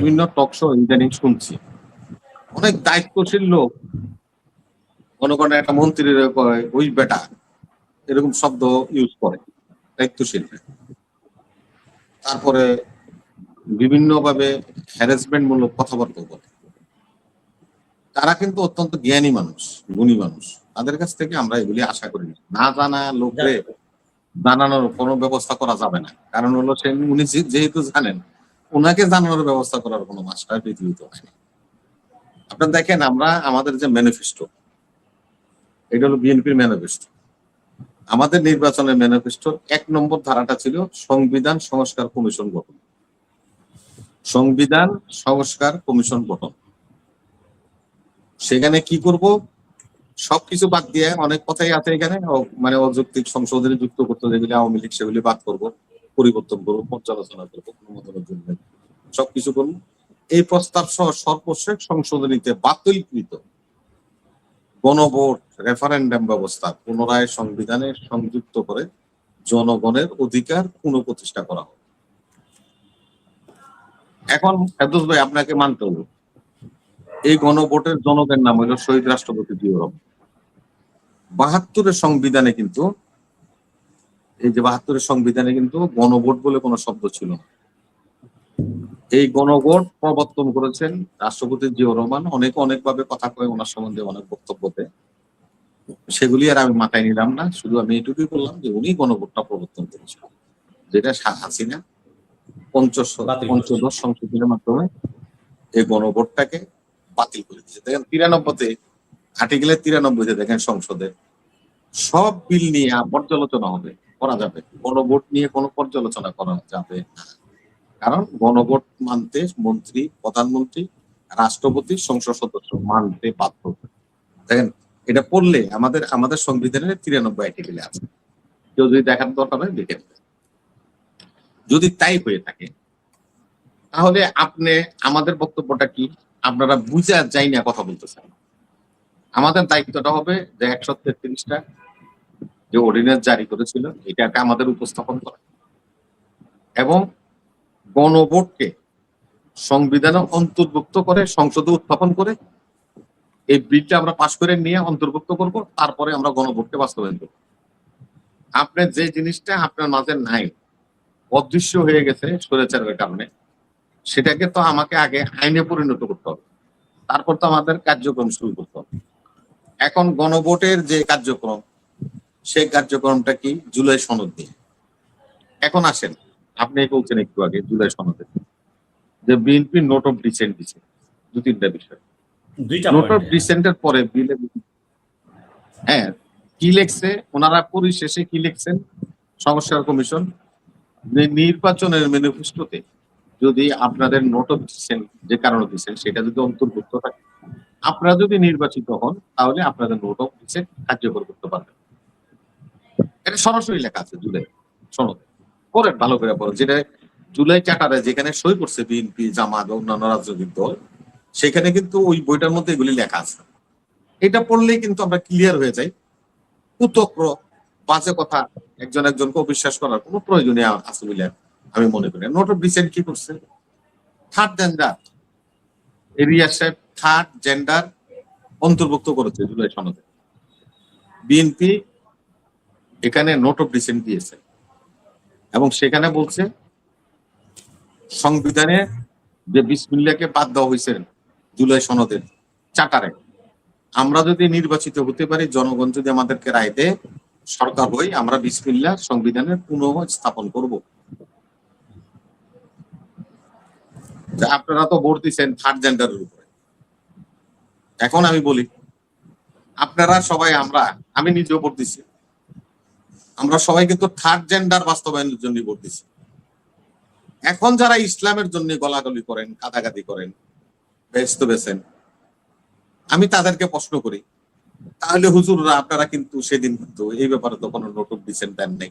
বিভিন্ন talk show ইদানিং শুনছি, অনেক দায়িত্বশীল লোক মনে করেন একটা মন্ত্রীর ওই বেটা এরকম শব্দ ইউজ করে, দায়িত্বশীল। তারপরে বিভিন্ন ভাবে হ্যারাসমেন্ট মূলক কথাবার্তা বলে। তারা কিন্তু অত্যন্ত জ্ঞানী মানুষ, গুণী মানুষ। তাদের কাছ থেকে আমরা এগুলি আশা করি না। না জানা লোকরে জানানোর কোনো ব্যবস্থা করা যাবে না, কারণ হলো সে উনি যেহেতু জানেন, ওনাকে জানানোর ব্যবস্থা করার কোনো মাস্টার পৃথিবীতে হয় না। আপনার দেখেন, আমরা আমাদের যে ম্যানিফেস্টো, এটা হলো বিএনপির ম্যানিফেস্টো। আমাদের নির্বাচনের ম্যানিফেস্টোর ১ নম্বর ধারাটা ছিল সংবিধান সংস্কার কমিশন গঠন। সংবিধান সংস্কার কমিশন গঠন। সেখানে কি করব, সবকিছু বাদ দিয়ে অনেক কথাই আছে এখানে, মানে অযৌক্তিক সংশোধনী যুক্ত করতে, যেগুলি আওয়ামী লীগ সেগুলি বাদ করব, পরিবর্তন করবো, পর্যালোচনা করবো, অনুমোদনের জন্য সবকিছু করবো। এই প্রস্তাব সহ সর্বশেষ সংশোধনীতে বাতিলকৃত গণভোট রেফারেন্ডাম ব্যবস্থা পুনরায় সংবিধানে সংযুক্ত করে জনগণের অধিকার পুনঃপ্রতিষ্ঠা করা হবে। এখন ফেরদৌস ভাই, আপনাকে মানতে হবে, এই গণভোটের জনকের নাম হইল শহীদ রাষ্ট্রপতি জিয়াউর রহমান। ৭২-এর সংবিধানে কিন্তু, এই যে ৭২-এর সংবিধানে কিন্তু গণভোট বলে কোনো শব্দ ছিল না। এই গণভোট প্রবর্তন করেছেন রাষ্ট্রপতি জিয়াউর রহমান। অনেকভাবে কথা কয় ওনার সম্বন্ধে, অনেক বক্তব্যতে, সেগুলি আর আমি মাথায় নিলাম না। শুধু আমি এটুকুই বললাম যে উনি গণভোটটা প্রবর্তন করেছেন, যেটা হাসিনা পঞ্চদশ সংশোধনের মাধ্যমে এই গণভোটটাকে বাতিল করে দিয়েছে। দেখেন ৯৩-তে, আর্টিকেলের ৯৩-তে দেখেন সংসদে সব বিল নিয়ে পর্যালোচনা হবে, করা যাবে, গণভোট নিয়ে কোনো পর্যালোচনা করা যাবে না। কারণ গণভোট মানতে মন্ত্রী, প্রধানমন্ত্রী, রাষ্ট্রপতি, সংসদ সদস্য মানতে বাধ্য। দেখেন, এটা পড়লে আমাদের সংবিধানের ৯৩ আর্টিকেলে আছে। কেউ যদি দেখার দরকার হয় দেখে নেবে। যদি তাই হয়ে থাকে, তাহলে আপনি আমাদের বক্তব্যটা কি, আপনারা বুঝা যাই না কথা বলতেছেন। আমাদের দায়িত্বটা হবে যে ১৩৩টা যে অর্ডিন্যান্স জারি করেছিল এটাকে আমাদের উপস্থাপন করা, এবং গণভোটকে সংবিধানে অন্তর্ভুক্ত করে সংসদে উত্থাপন করে এই বিলটা আমরা পাশ করে নিয়ে অন্তর্ভুক্ত করব, তারপরে আমরা গণভোটকে বাস্তবায়ন করব। আপনার যে জিনিসটা আপনার মাঝে নাই, অদৃশ্য হয়ে গেছে স্বৈরাচারের কারণে, সেটাকে তো আমাকে আগে আইনে পরিণত করতে হবে, তারপর তো আমাদের কার্যক্রম শুরু করতে হবে। এখন গণভোটের যে কার্যক্রম, সেই কার্যক্রমটা কি জুলাই সনদ দিয়ে। এখন আসেন, আপনি বলছেন একটু আগে জুলাই সনদে যে বিএনপি নোট অফ ডিসেন্ট দিচ্ছে ২-৩টা বিষয়। নোট অফ ডিসেন্টের পরে বিলে হ্যাঁ কি লিখছে, ওনারা পরিশেষে কি লিখছেন, সংস্কার কমিশন নির্বাচনের ম্যানিফেস্টোতে যদি আপনাদের নোট অফ ডিসেন্ট যে কারণে দিচ্ছেন সেটা যদি অন্তর্ভুক্ত থাকে, আপনারা যদি নির্বাচিত হন তাহলে আপনাদের নোট অফ ডিসেন্ট কার্যকর করতে পারবেন। এটা সরাসরি লেখা আছে জুলাই সনদে। পড়েন, ভালো করে পড়েন। যেটা জুলাই চার্টারে যেখানে সই করছে বিএনপি, জামাত, অন্যান্য রাজনৈতিক দল, সেখানে কিন্তু ওই বইটার মধ্যে এগুলি লেখা আছে। এটা পড়লেই কিন্তু আমরা ক্লিয়ার হয়ে যাই। কুতক্র বাজে কথা একজনকে অবিশ্বাস করার কোনো প্রয়োজনীয় আছে বলে আমি মনে করি। নোট অফ ডিসেন্ট কি করছে, থার্ড জেন্ডার এরিয়া সাহেব থার্ড জেন্ডার অন্তর্ভুক্ত করেছে জুলাই সনদে। বিএনপি এখানে নোট অফ ডিসেন্ট দিয়েছে এবং সেখানে বলছে সংবিধানে যে বিসমিল্লাহকে বাদ দেওয়া হয়েছে জুলাই সনদের চার্টারে, আমরা যদি নির্বাচিত হতে পারি, জনগণ যদি আমাদেরকে রায় দেয়, সরকার হই, আমরা বিসমিল্লাহ সংবিধানের পুনঃ স্থাপন করব। আপনারা তো ভোট দিচ্ছেন থার্ড জেন্ডারের উপরে। এখন আমি বলি, আপনারা সবাই, আমি নিজেও ভোট দিচ্ছি, আমরা সবাই কিন্তু থার্ড জেন্ডার বাস্তবায়নের জন্য ভোট দিচ্ছি। এখন যারা ইসলামের জন্য গলাগলি করেন, কাদাকাদি করেন, ব্যস্ত বেছেন, আমি তাদেরকে প্রশ্ন করি, তাহলে হুজুররা আপনারা কিন্তু সেদিন কিন্তু এই ব্যাপারে তো কোনো নোট অফ ডিসেন্ট দেন নাই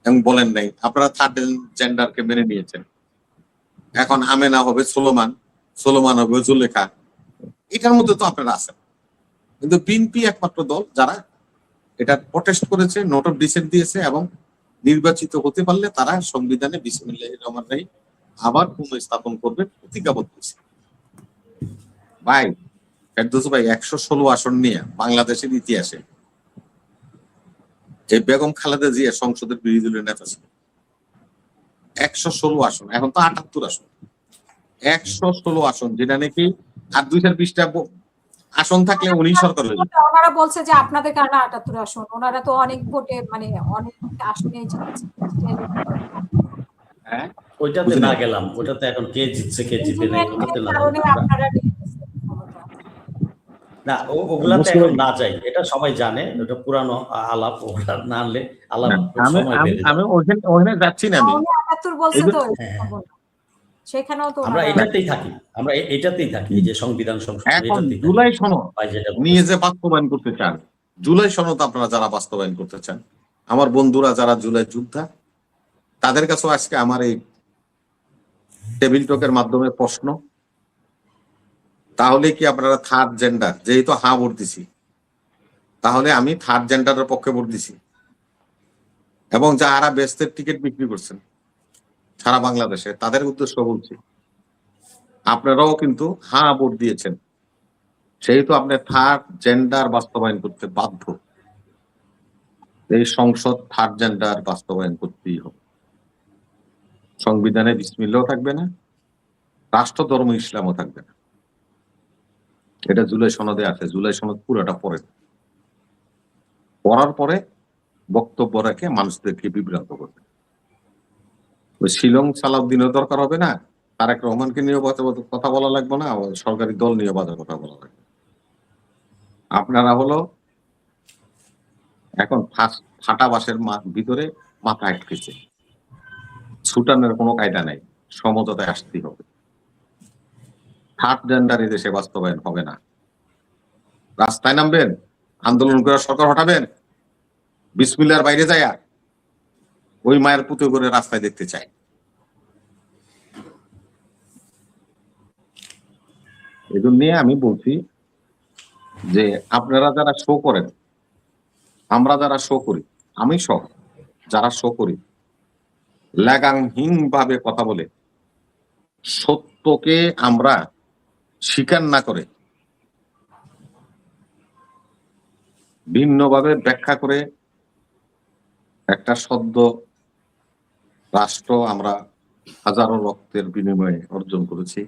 এবং বলেন নাই, আপনারা থার্ড জেন্ডারকে মেনে নিয়েছেন। এখন আমেনা হবে সোলোমান, সোলোমান হবে জুলেখা, এটার মধ্যে তো আপনারা আছেন। কিন্তু বিএনপি একমাত্র দল যারা এটা প্রটেস্ট করেছে, নোট অফ ডিসেন্ট দিয়েছে এবং নির্বাচিত হতে পারলে তারা সংবিধানে বিসমিল্লাহির রহমানির রহিম আবার পুনঃস্থাপন করবে প্রতিজ্ঞাবদ্ধ হয়েছে। ভাই ফেরদৌস ভাই 116 আসন নিয়ে বাংলাদেশের ইতিহাসে যে বেগম খালেদা জিয়া সংসদের বিরোধী দলের নেতা ছিল, 116 আসন, এখন তো 78 আসন। 116 আসন, যেটা নাকি আর 220টা আসন থাকলে উনি সরকার হয়ে যেত। ওনারা বলছে যে আপনাদের কারণে 78 আসন, ওনারা তো অনেক ভোটে মানে অনেক আসনে জিতেছে। হ্যাঁ, ওইটাতে না গেলাম, ওটাতে এখন কে জিতছে কে জিতে নাই ওটাতে না কারণে আপনারা না, ওগুলাতে এখন না যাই, এটা সবাই জানে, ওটা পুরানো আলাপ, ওগুলা না আনলে আলাপ সময় বেড়ে যাবে। আমি ওখানে যাচ্ছি না, আমি 78 বলছে তো, সেখানেও তো আমরা এটাতেই থাকি, আমরা এটাতেই থাকি যে সংবিধান সংশোধন। এখন জুলাই সনদ নিয়ে যে বাস্তবায়ন করতে চান, জুলাই সনদ আপনারা যারা বাস্তবায়ন করতে চান, আমার বন্ধুরা যারা জুলাই যোদ্ধা, তাদের কাছেও আজকে আমার এই টেবিল টকের মাধ্যমে প্রশ্ন, তাহলে কি আপনারা থার্ড জেন্ডার, যেহেতু হ্যাঁ ভোট দিছি, তাহলে আমি থার্ড জেন্ডারের পক্ষে ভোট দিছি, এবং যারা বেস্টের টিকিট বিক্রি করছেন সারা বাংলাদেশে, তাদের উদ্দেশ্য বলছি, আপনারাও কিন্তু হ্যাঁ ভোট দিয়েছেন, সেহেতু আপনি থার্ড জেন্ডার বাস্তবায়ন করতে বাধ্য। এই সংসদ থার্ড জেন্ডার বাস্তবায়ন করতেই হবে। সংবিধানে বিসমিল্লাও থাকবে না, রাষ্ট্র ধর্ম ইসলামও থাকবে না। এটা জুলাই সনদে আছে, জুলাই সনদ পুরোটা পড়ার পরে বক্তব্য রেখে মানুষদেরকে বিভ্রান্ত করবে। ওই শিলং সালাউদ্দিনের দরকার হবে না, তারেক রহমানকে নিয়ে কথা বলা লাগবে না, সরকারি দল নিয়ে বাজার কথা বলা লাগবে। আপনারা হলো এখন ফাটা বাসের ভিতরে মাথা আটকেছে, ছুটানোর কোনো কায়দা নাই, সমঝোতায় আসতেই হবে। থার্ড জেন্ডার এই দেশে বাস্তবায়ন হবে না। রাস্তায় নামবেন, আন্দোলন করে সরকার হটাবেন, বিসমিল্লার বাইরে যায় ওই মায়ের পুঁতে করে রাস্তায় দেখতে চাই। এজন্য আমি বলছি যে আপনারা যারা শো করেন, আমরা যারা শো করি, আমি সহ যারা শো করি, লাগামহীন ভাবে কথা বলে সত্যকে আমরা স্বীকার না করে ভিন্নভাবে ব্যাখ্যা করে একটা সদ্য রাষ্ট্র আমরা হাজারো রক্তের বিনিময়ে অর্জন করেছি,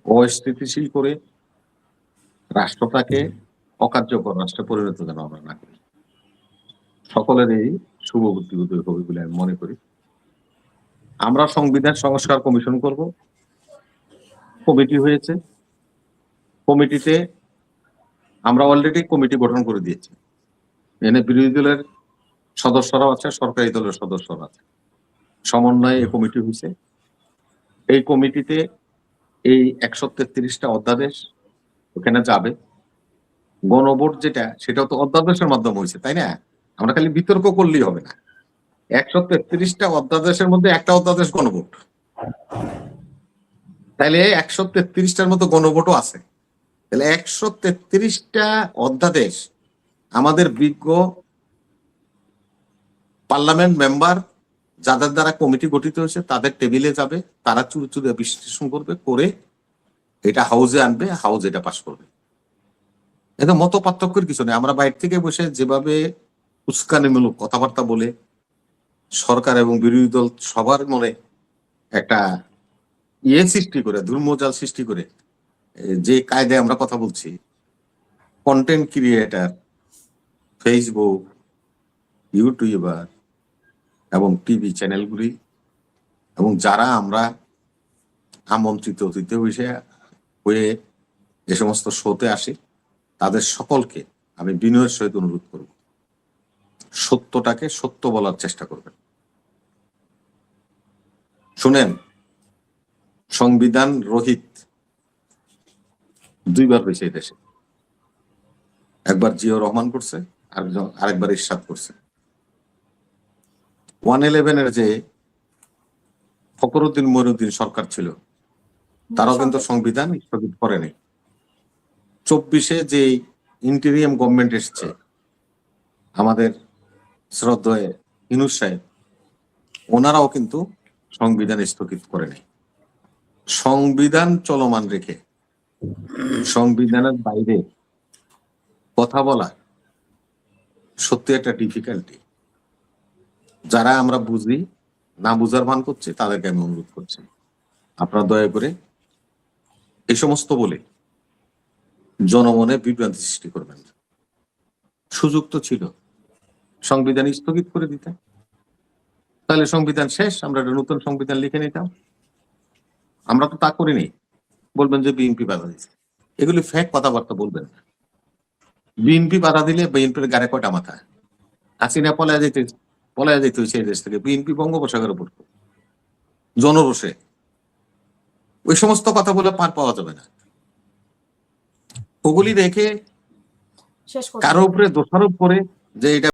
অস্থিতিশীল করে রাষ্ট্রটাকে অকার্যকর রাষ্ট্রে পরিণত যেন আমরা না করি। সকলের এই শুভ বুদ্ধি উদয় হবে বলে আমি মনে করি। আমরা সংবিধান সংস্কার কমিশন করব, কমিটি হয়েছে, কমিটিতে আমরা অলরেডি কমিটি গঠন করে দিয়েছি। এনে বিরোধী দলের সদস্যরাও আছে, সরকারি দলের সদস্যরা আছে, সমন্বয়ে এই কমিটি হয়েছে। এই কমিটিতে এই 133টা অধ্যাদেশ ওখানে যাবে। গণভোট যেটা, সেটাও তো অধ্যাদেশের মাধ্যমে হয়েছে, তাই না? আমরা খালি বিতর্ক করলেই হবে না। 133টা অধ্যাদেশের মধ্যে একটা অধ্যাদেশ গণভোট, তাইলে 133টার মতো গণভোটও আছে। তাহলে 133টা অধ্যাদেশ আমাদের বিজ্ঞ পার্লামেন্ট মেম্বার যাদের দ্বারা কমিটি গঠিত হয়েছে তাদের টেবিলে যাবে, তারা চুরে চুরে বিশ্লেষণ করবে, করে এটা হাউজে আনবে, হাউজ এটা পাস করবে। এটা মত পার্থক্যের কিছু নেই। আমরা বাইরে থেকে বসে যেভাবে উস্কানিমূলক কথাবার্তা বলে সরকার এবং বিরোধী দল সবার মনে একটা সৃষ্টি করে, ধূম্রজাল সৃষ্টি করে যে কায়দায় আমরা কথা বলছি, কন্টেন্ট ক্রিয়েটার, ফেসবুক, ইউটিউবার এবং টিভি চ্যানেলগুলি এবং যারা আমরা আমন্ত্রিত অতিথি হয়ে যে সমস্ত শোতে আসি, তাদের সকলকে আমি বিনয়ের সহিত অনুরোধ করব, সত্যটাকে সত্য বলার চেষ্টা করবেন। শুনেন, সংবিধান রহিত দুইবার হয়েছে এই দেশে, একবার জিয়াউর রহমান করছে, আরেকবার ইরশাদ করছে। 111-এর যে ফখরুদ্দিন মইনুদ্দিন সরকার ছিল, তারাও কিন্তু সংবিধান স্থগিত করেনি। 24-এ যে ইন্টেরিয়াম গভর্নমেন্ট এসছে, আমাদের শ্রদ্ধেয় ইউনূস সাহেব, ওনারাও কিন্তু সংবিধান স্থগিত করে নাই। সংবিধান চলমান রেখে সংবিধানের বাইরে কথা বলা সত্যি একটা ডিফিকাল্টি। যারা আমরা বুঝি না বুঝার ভান করছে তাদেরকে আমি অনুরোধ করছি, আপনারা দয়া করে এই সমস্ত বলে জনমনে বিভ্রান্তি সৃষ্টি করবেন না। সুযোগ তো ছিল সংবিধান স্থগিত করে দিতে, তাহলে সংবিধান শেষ, আমরা একটা নতুন সংবিধান লিখে নিতাম। আমরা তো তা করিনি। বলবেন যে বিএনপি বাধা দিচ্ছে, এগুলি ফ্যাক কথাবার্তা বলবেন না। বিএনপি বাধা দিলে বিএনপির গাড়ে কয়টা মাথা? হাসিনা পলায় যেতে হয়েছে এই দেশ থেকে, বিএনপি বঙ্গোপসাগরে পড়তো জনরোষে। ওই সমস্ত কথা বলে পার পাওয়া যাবে না। ওগুলি রেখে শেষ করুন। কারো উপরে দোষারোপ করে যে এটা